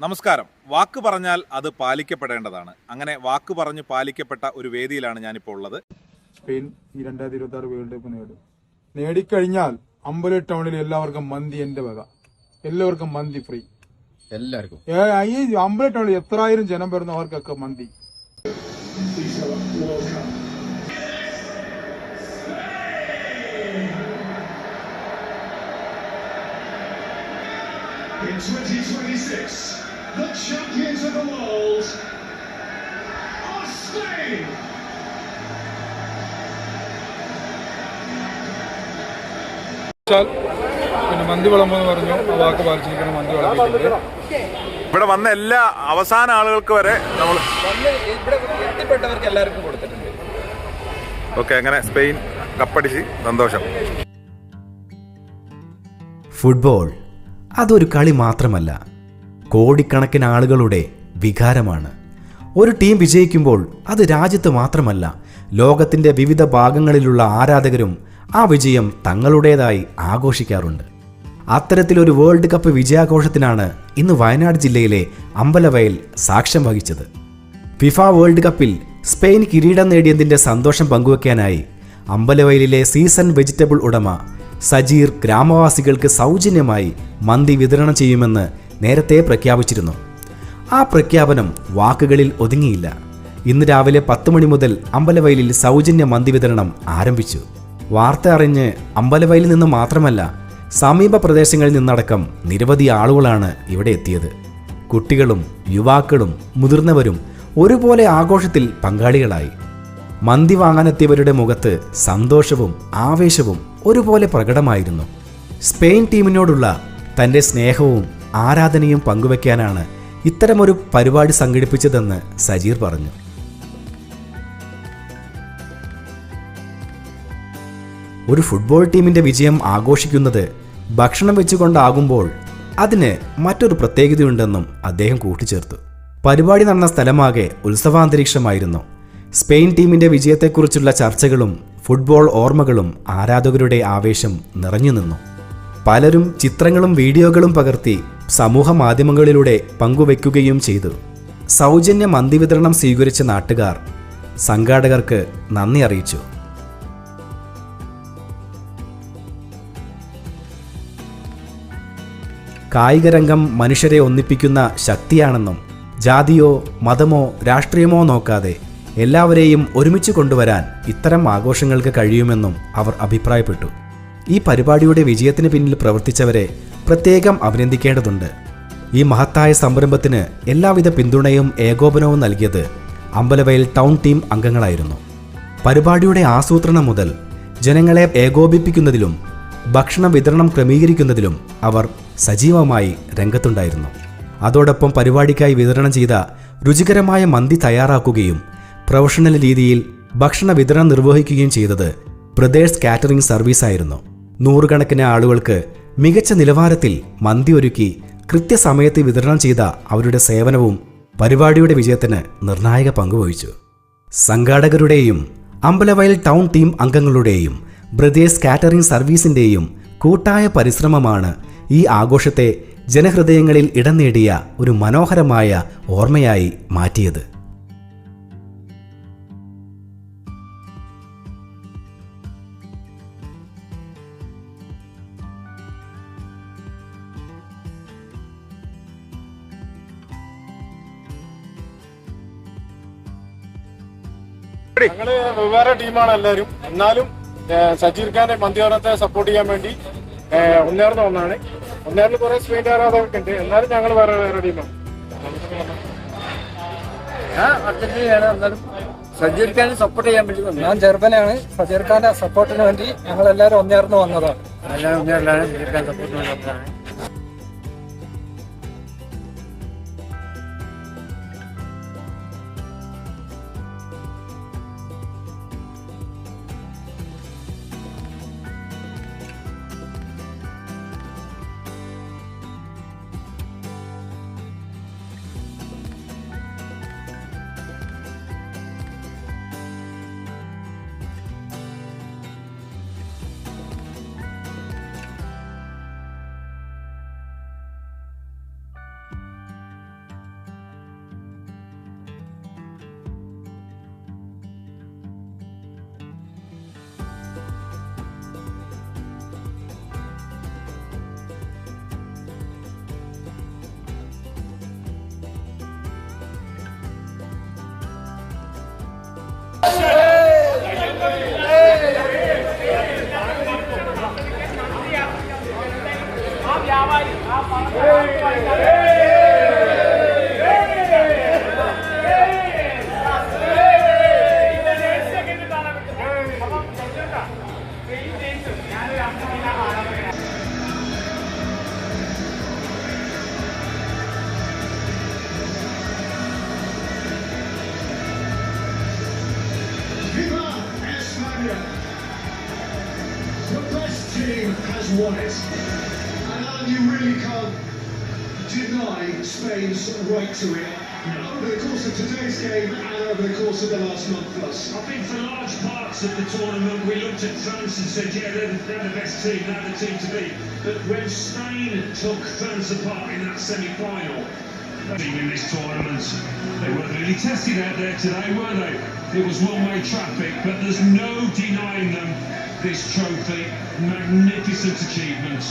നമസ്കാരം. വാക്ക് പറഞ്ഞാൽ അത് പാലിക്കപ്പെടേണ്ടതാണ്. അങ്ങനെ വാക്ക് പറഞ്ഞ് പാലിക്കപ്പെട്ട ഒരു വേദിയിലാണ് ഞാനിപ്പോൾ ഉള്ളത്. സ്പെയിൻ ഈ 2026 വേൾഡ് കപ്പ് നേടിക്കഴിഞ്ഞാൽ അമ്പല ടൗണിൽ എല്ലാവർക്കും മന്തി എന്റെ വക, എല്ലാവർക്കും മന്തി ഫ്രീ. എല്ലാവർക്കും ഈ അമ്പല ടൗണിൽ എത്രായിരം ജനം വരുന്നവർക്കൊക്കെ മന്തി. In 2026, the champions of the world are Spain. പിന്നെ മന്തി വിളമ്പെന്ന് പറഞ്ഞു, ആ വാക്ക് പാലിച്ചിരിക്കണം. മന്തി വിളമ്പിയിട്ടുണ്ട്. ഇവിടെ വന്ന എല്ലാ അവസാന ആളുകൾക്ക് വരെ നമ്മൾ ഇവിടെ എത്തിപ്പെട്ടവർക്ക് എല്ലാവർക്കും കൊടുത്തിട്ടുണ്ട്. ഓക്കെ, അങ്ങനെ സ്പെയിൻ കപ്പടിച്ച് സന്തോഷം. ഫുട്ബോൾ അതൊരു കളി മാത്രമല്ല, കോടിക്കണക്കിന് ആളുകളുടെ വികാരമാണ്. ഒരു ടീം വിജയിക്കുമ്പോൾ അത് രാജ്യത്ത് മാത്രമല്ല, ലോകത്തിൻ്റെ വിവിധ ഭാഗങ്ങളിലുള്ള ആരാധകരും ആ വിജയം തങ്ങളുടേതായി ആഘോഷിക്കാറുണ്ട്. അത്തരത്തിലൊരു വേൾഡ് കപ്പ് വിജയാഘോഷത്തിനാണ് ഇന്ന് വയനാട് ജില്ലയിലെ അമ്പലവയൽ സാക്ഷ്യം വഹിച്ചത്. ഫിഫ വേൾഡ് കപ്പിൽ സ്പെയിൻ കിരീടം നേടിയതിൻ്റെ സന്തോഷം പങ്കുവയ്ക്കാനായി അമ്പലവയലിലെ സീസൺ വെജിറ്റബിൾ ഉടമ സജീർ ഗ്രാമവാസികൾക്ക് സൗജന്യമായി മന്തി വിതരണം ചെയ്യുമെന്ന് നേരത്തെ പ്രഖ്യാപിച്ചിരുന്നു. ആ പ്രഖ്യാപനം വാക്കുകളിൽ ഒതുങ്ങിയില്ല. ഇന്ന് രാവിലെ 10 മണി മുതൽ അമ്പലവയലിൽ സൗജന്യ മന്തി വിതരണം ആരംഭിച്ചു. വാർത്ത അറിഞ്ഞ് അമ്പലവയലിൽ നിന്ന് മാത്രമല്ല, സമീപ പ്രദേശങ്ങളിൽ നിന്നടക്കം നിരവധി ആളുകളാണ് ഇവിടെ എത്തിയത്. കുട്ടികളും യുവാക്കളും മുതിർന്നവരും ഒരുപോലെ ആഘോഷത്തിൽ പങ്കാളികളായി. മന്തി വാങ്ങാനെത്തിയവരുടെ മുഖത്ത് സന്തോഷവും ആവേശവും ഒരുപോലെ പ്രകടമായിരുന്നു. സ്പെയിൻ ടീമിനോടുള്ള തൻ്റെ സ്നേഹവും ആരാധനയും പങ്കുവയ്ക്കാനാണ് ഇത്തരമൊരു പരിപാടി സംഘടിപ്പിച്ചതെന്ന് സജീർ പറഞ്ഞു. ഒരു ഫുട്ബോൾ ടീമിൻ്റെ വിജയം ആഘോഷിക്കുന്നത് ഭക്ഷണം വെച്ചുകൊണ്ടാകുമ്പോൾ അതിന് മറ്റൊരു പ്രത്യേകതയുണ്ടെന്നും അദ്ദേഹം കൂട്ടിച്ചേർത്തു. പരിപാടി നടന്ന സ്ഥലമാകെ ഉത്സവാന്തരീക്ഷമായിരുന്നു. സ്പെയിൻ ടീമിൻ്റെ വിജയത്തെക്കുറിച്ചുള്ള ചർച്ചകളും ഫുട്ബോൾ ഓർമ്മകളും ആരാധകരുടെ ആവേശം നിറഞ്ഞു നിന്നു. പലരും ചിത്രങ്ങളും വീഡിയോകളും പകർത്തി സമൂഹ മാധ്യമങ്ങളിലൂടെ പങ്കുവയ്ക്കുകയും ചെയ്തു. സൗജന്യ മന്തി വിതരണം സ്വീകരിച്ച നാട്ടുകാർ സംഘാടകർക്ക് നന്ദി അറിയിച്ചു. കായികരംഗം മനുഷ്യരെ ഒന്നിപ്പിക്കുന്ന ശക്തിയാണെന്നും ജാതിയോ മതമോ രാഷ്ട്രീയമോ നോക്കാതെ എല്ലാവരെയും ഒരുമിച്ച് കൊണ്ടുവരാൻ ഇത്തരം ആഘോഷങ്ങൾക്ക് കഴിയുമെന്നും അവർ അഭിപ്രായപ്പെട്ടു. ഈ പരിപാടിയുടെ വിജയത്തിന് പിന്നിൽ പ്രവർത്തിച്ചവരെ പ്രത്യേകം അഭിനന്ദിക്കേണ്ടതുണ്ട്. ഈ മഹത്തായ സംരംഭത്തിന് എല്ലാവിധ പിന്തുണയും ഏകോപനവും നൽകിയത് അമ്പലവയൽ ടൗൺ ടീം അംഗങ്ങളായിരുന്നു. പരിപാടിയുടെ ആസൂത്രണം മുതൽ ജനങ്ങളെ ഏകോപിപ്പിക്കുന്നതിലും ഭക്ഷണ വിതരണം ക്രമീകരിക്കുന്നതിലും അവർ സജീവമായി രംഗത്തുണ്ടായിരുന്നു. അതോടൊപ്പം പരിപാടിക്കായി വിതരണം ചെയ്ത രുചികരമായ മന്തി തയ്യാറാക്കുകയും പ്രൊഫഷണൽ രീതിയിൽ ഭക്ഷണ വിതരണം നിർവഹിക്കുകയും ചെയ്തത് ബ്രദേഴ്സ് കാറ്ററിംഗ് സർവീസായിരുന്നു. നൂറുകണക്കിന് ആളുകൾക്ക് മികച്ച നിലവാരത്തിൽ മന്തി ഒരുക്കി കൃത്യസമയത്ത് വിതരണം ചെയ്ത അവരുടെ സേവനവും പരിപാടിയുടെ വിജയത്തിന് നിർണായക പങ്കുവഹിച്ചു. സംഘാടകരുടെയും അമ്പലവയൽ ടൗൺ ടീം അംഗങ്ങളുടെയും ബ്രദേഴ്സ് കാറ്ററിംഗ് സർവീസിൻ്റെയും കൂട്ടായ പരിശ്രമമാണ് ഈ ആഘോഷത്തെ ജനഹൃദയങ്ങളിൽ ഇടം നേടിയ ഒരു മനോഹരമായ ഓർമ്മയായി മാറ്റിയത്. ഞങ്ങള് വെവ്വേറെ ടീമാണ് എല്ലാവരും. എന്നാലും സജീർ ഖാന്റെ മന്തിയോടത്തെ സപ്പോർട്ട് ചെയ്യാൻ വേണ്ടി ഒന്നേർന്ന് ഒന്നാണ്. ഒന്നേറിൽ കുറെ സ്പെയിൻ ആരാധകർക്ക് ഉണ്ട്. എന്നാലും ഞങ്ങൾ വേറെ ടീമാണ്. സജീർ ഖാനെ സപ്പോർട്ട് ചെയ്യാൻ വേണ്ടി ഞാൻ ജർമ്മനാണ്. സജീർ ഖാന്റെ സപ്പോർട്ടിന് വേണ്ടി ഞങ്ങൾ എല്ലാവരും ഒന്നേർന്ന് വന്നതാണ്. എല്ലാവരും ഒന്നേറിലാണ് സജീർ ഖാൻ സപ്പോർട്ട് വന്നതാണ്. Viva España! The best team has won it. And Alan, you really can't deny Spain's right to it. Over the course of today's game and over the course of the last month plus. I think for large parts of the tournament we looked at France and said, yeah, they're the best team, they're the team to beat. But when Spain took France apart in that semi-final, team in this tournament, they weren't really tested out there today, were they? It was one-way traffic, but there's no denying them this trophy. Magnificent achievement.